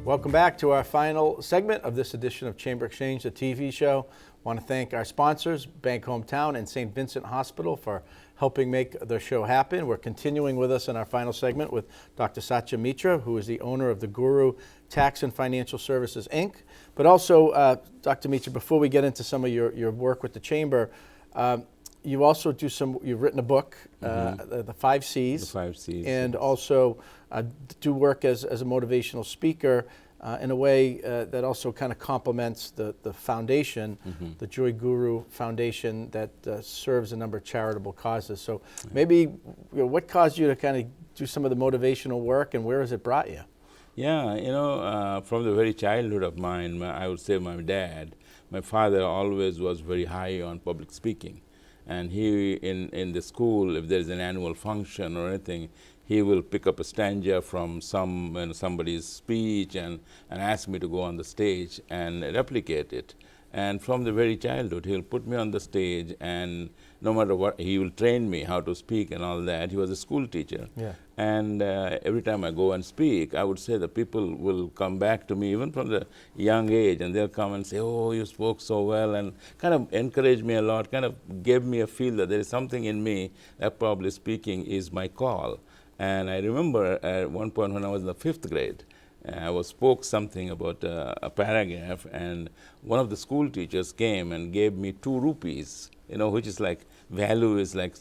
Welcome back to our final segment of this edition of Chamber Exchange, the TV show. I want to thank our sponsors, Bank Hometown and St. Vincent Hospital, for helping make the show happen. We're continuing with us in our final segment with Dr. Satya Mitra, who is the owner of the Guru Tax and Financial Services, Inc. But also, Dr. Mitra, before we get into some of your work with the Chamber, you also you've written a book, the 5 C's. The 5 C's. And also do work as a motivational speaker in a way that also kind of complements the foundation, the Joy Guru Foundation, that serves a number of charitable causes. So maybe what caused you to kind of do some of the motivational work, and where has it brought you? Yeah, from the very childhood of mine, I would say my dad, my father always was very high on public speaking. And he, in the school, if there's an annual function or anything, he will pick up a stanza from somebody's speech and ask me to go on the stage and replicate it. And from the very childhood, he'll put me on the stage, and no matter what, he will train me how to speak and all that. He was a school teacher. Yeah. And every time I go and speak, I would say the people will come back to me, even from the young age, and they'll come and say, oh, you spoke so well, and kind of encourage me a lot, kind of gave me a feel that there is something in me that probably speaking is my call. And I remember at one point when I was in the 5th grade, I spoke something about a paragraph, and one of the school teachers came and gave me 2 rupees, which is like, value is like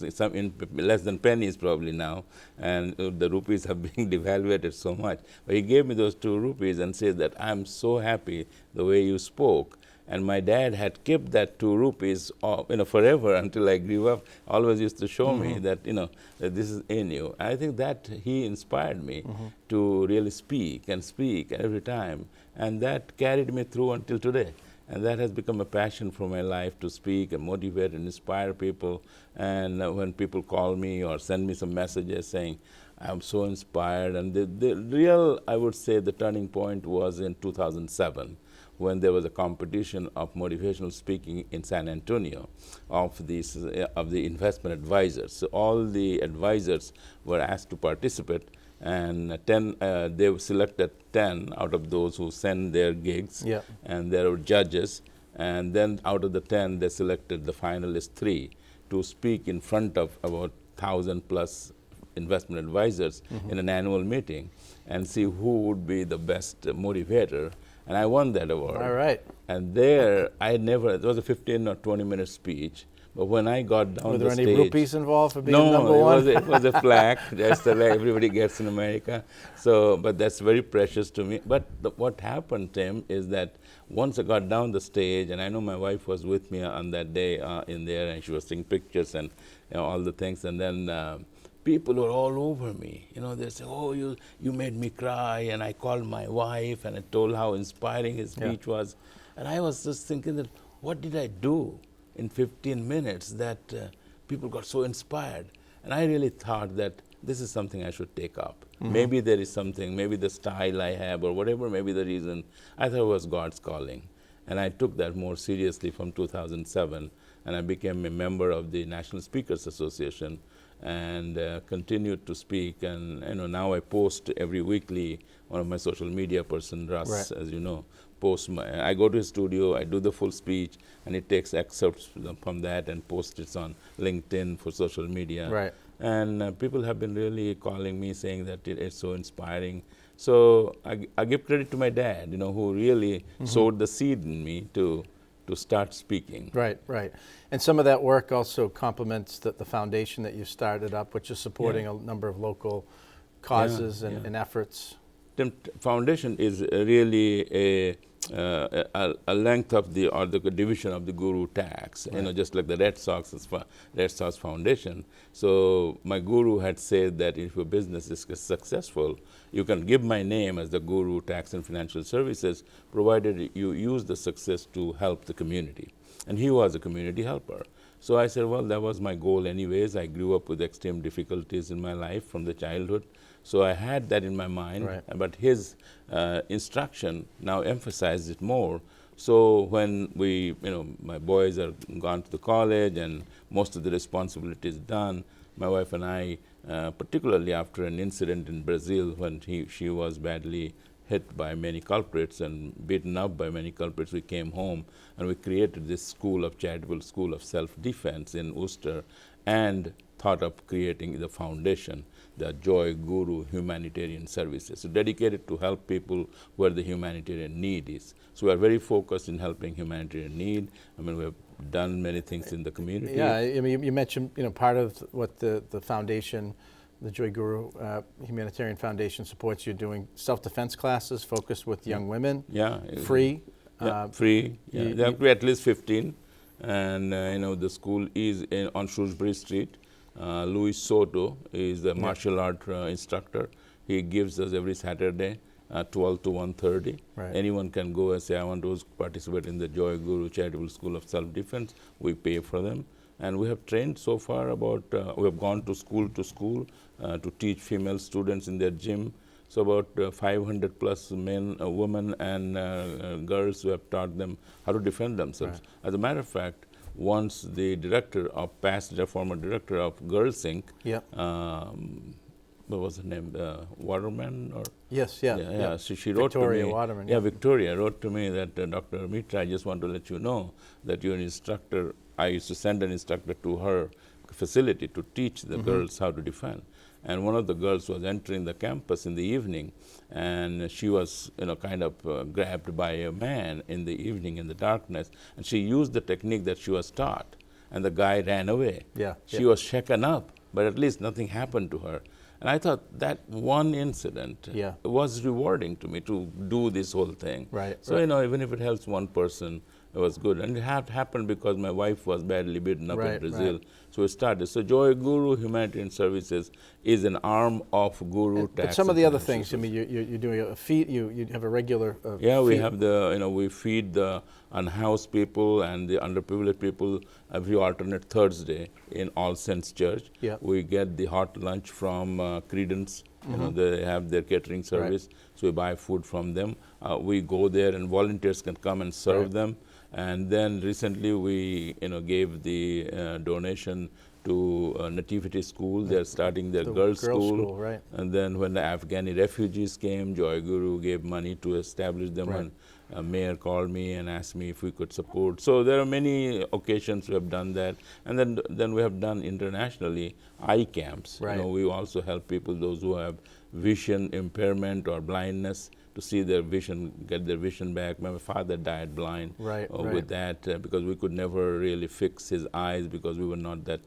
less than pennies probably now, and the rupees are being devaluated so much. But he gave me those 2 rupees and said that I'm so happy the way you spoke. And my dad had kept that 2 rupees forever until I grew up. Always used to show me that, that this is in you. I think that he inspired me to really speak every time. And that carried me through until today. And that has become a passion for my life, to speak and motivate and inspire people. And when people call me or send me some messages saying, I'm so inspired. And the real, I would say, the turning point was in 2007. When there was a competition of motivational speaking in San Antonio of the investment advisors. So all the advisors were asked to participate, and they selected 10 out of those who sent their gigs, and there were judges, and then out of the 10 they selected the finalist 3 to speak in front of about 1,000 plus investment advisors in an annual meeting and see who would be the best motivator. And I won that award. All right. And there, it was a 15 or 20-minute speech. But when I got down the stage... Were there any rupees involved for being number one? No, it was a plaque. That's the way everybody gets in America. So, but that's very precious to me. But what happened, Tim, is that once I got down the stage, and I know my wife was with me on that day in there, and she was taking pictures and all the things. And then people were all over me. They say, oh, you made me cry. And I called my wife and I told how inspiring his speech was. And I was just thinking that, what did I do in 15 minutes that people got so inspired? And I really thought that this is something I should take up. Maybe there is something, maybe the style I have or whatever, maybe the reason. I thought it was God's calling. And I took that more seriously from 2007. And I became a member of the National Speakers Association, and continued to speak. And now I post every weekly. One of my social media person, Russ, as you know, posts I go to his studio, I do the full speech, and it takes excerpts from that and posts it on LinkedIn for social media. Right. And people have been really calling me saying that it's so inspiring. So I give credit to my dad, who really sowed the seed in me to start speaking. Right. And some of that work also complements the foundation that you started up, which is supporting a number of local causes and efforts. The foundation is really a length of the division of the Guru tax, just like the Red Sox Foundation. So my guru had said that if your business is successful, you can give my name as the Guru Tax and Financial Services, provided you use the success to help the community. And he was a community helper. So I said, well, that was my goal anyways. I grew up with extreme difficulties in my life from the childhood. So I had that in my mind, but his instruction now emphasized it more. So when my boys are gone to the college and most of the responsibility is done, my wife and I, particularly after an incident in Brazil when she was badly hit by many culprits and beaten up by many culprits, we came home and we created this school of charitable school of self-defense in Worcester and thought of creating the foundation, the Joy Guru Humanitarian Services, so dedicated to help people where the humanitarian need is. So we are very focused in helping humanitarian need. I mean, we have done many things in the community. Yeah, I mean, you mentioned, part of what the foundation, the Joy Guru Humanitarian Foundation supports, you're doing self-defense classes focused with young women. Yeah. Free. Free. Yeah. They have to be at least 15. And, the school is on Shrewsbury Street. Luis Soto is the martial art instructor. He gives us every Saturday 12 to 1:30. Right. Anyone can go and say, I want to participate in the Joy Guru Charitable School of Self-Defense. We pay for them. And we have trained so far about, we have gone to school to teach female students in their gym. So about 500 plus men, women, and girls who have taught them how to defend themselves. Right. As a matter of fact, once the former director of Girls Inc., what was her name, Waterman? Or Yes, yeah. So she wrote Victoria to me. Waterman. Yeah, Victoria wrote to me that, Dr. Mitra, I just want to let you know that you're an instructor. I used to send an instructor to her facility to teach the girls how to defend. And one of the girls was entering the campus in the evening, and she was, grabbed by a man in the evening in the darkness, and she used the technique that she was taught, and the guy ran away. She was shaken up, but at least nothing happened to her. And I thought that one incident was rewarding to me to do this whole thing. Right. So, even if it helps one person, it was good. And it happened because my wife was badly beaten up in Brazil. So we started. So Joy Guru Humanitarian Services is an arm of Guru Tax. But some of the other things, I mean, you're doing a feed, you have a regular we have we feed the unhoused people and the underprivileged people every alternate Thursday in All Saints Church. We get the hot lunch from Credence. They have their catering service. So we buy food from them. We go there and volunteers can come and serve them. And then recently we gave the donation to Nativity School. They're starting their girls' school. Right. And then when the Afghani refugees came, Joy Guru gave money to establish them. Right. And a mayor called me and asked me if we could support. So there are many occasions we have done that. And then we have done internationally eye camps. Right. We also help people, those who have vision impairment or blindness, to see their vision, get their vision back. My father died blind with that because we could never really fix his eyes because we were not that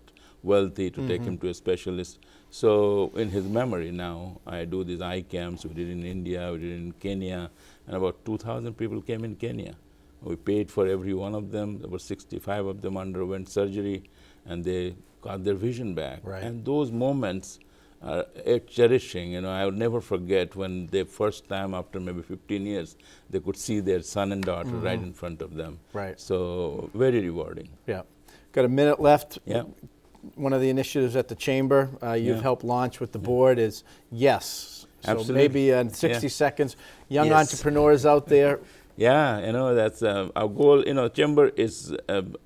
wealthy to take him to a specialist. So in his memory now, I do these eye camps. We did in India, we did in Kenya, and about 2,000 people came in Kenya. We paid for every one of them. There were 65 of them underwent surgery, and they got their vision back. Right. And those moments are cherishing. I would never forget when the first time after maybe 15 years, they could see their son and daughter right in front of them. Right. So very rewarding. Yeah. Got a minute left. Yeah. One of the initiatives at the Chamber you've helped launch with the board is Yes. So Absolutely. maybe in 60 seconds, young entrepreneurs out there. Yeah, that's our goal. Chamber is.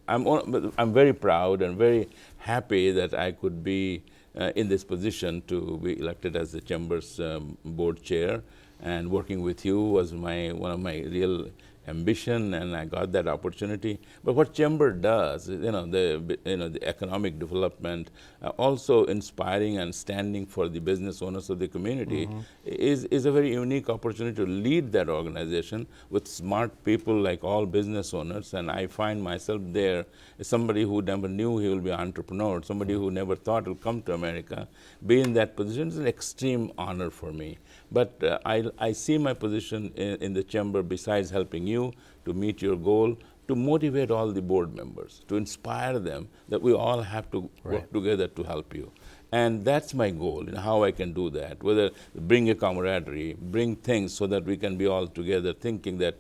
I'm very proud and very happy that I could be in this position to be elected as the Chamber's board chair, and working with you was one of my real ambition, and I got that opportunity. But what Chamber does, the economic development, also inspiring and standing for the business owners of the community, is a very unique opportunity to lead that organization with smart people like all business owners. And I find myself there as somebody who never knew he will be an entrepreneur, somebody who never thought he'll come to America. Be in that position is an extreme honor for me. But I see my position in the Chamber, besides helping you to meet your goal, to motivate all the board members, to inspire them that we all have to work together to help you. And that's my goal, how I can do that, whether bring a camaraderie, bring things so that we can be all together thinking that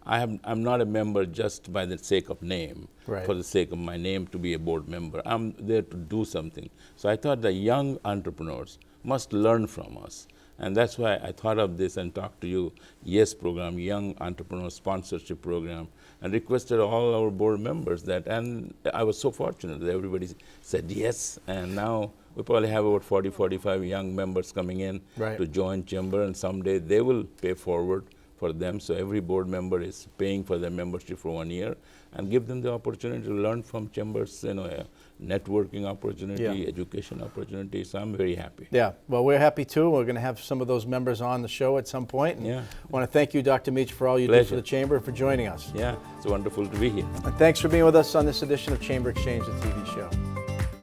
I'm not a member just by the sake of name, for the sake of my name to be a board member. I'm there to do something. So I thought the young entrepreneurs must learn from us. And that's why I thought of this and talked to you, YES program, Young Entrepreneur Sponsorship Program, and requested all our board members that, and I was so fortunate that everybody said yes, and now we probably have about 40, 45 young members coming in Right. to join Chamber, and someday they will pay forward for them. So every board member is paying for their membership for 1 year and give them the opportunity to learn from Chambers, a networking opportunity, Yeah. education opportunity. So I'm very happy. Yeah, well, we're happy too. We're going to have some of those members on the show at some point. And Yeah. I want to thank you, Dr. Mitra, for all you do Pleasure. for the Chamber and for joining us. Yeah, it's wonderful to be here. And thanks for being with us on this edition of Chamber Exchange, the TV show.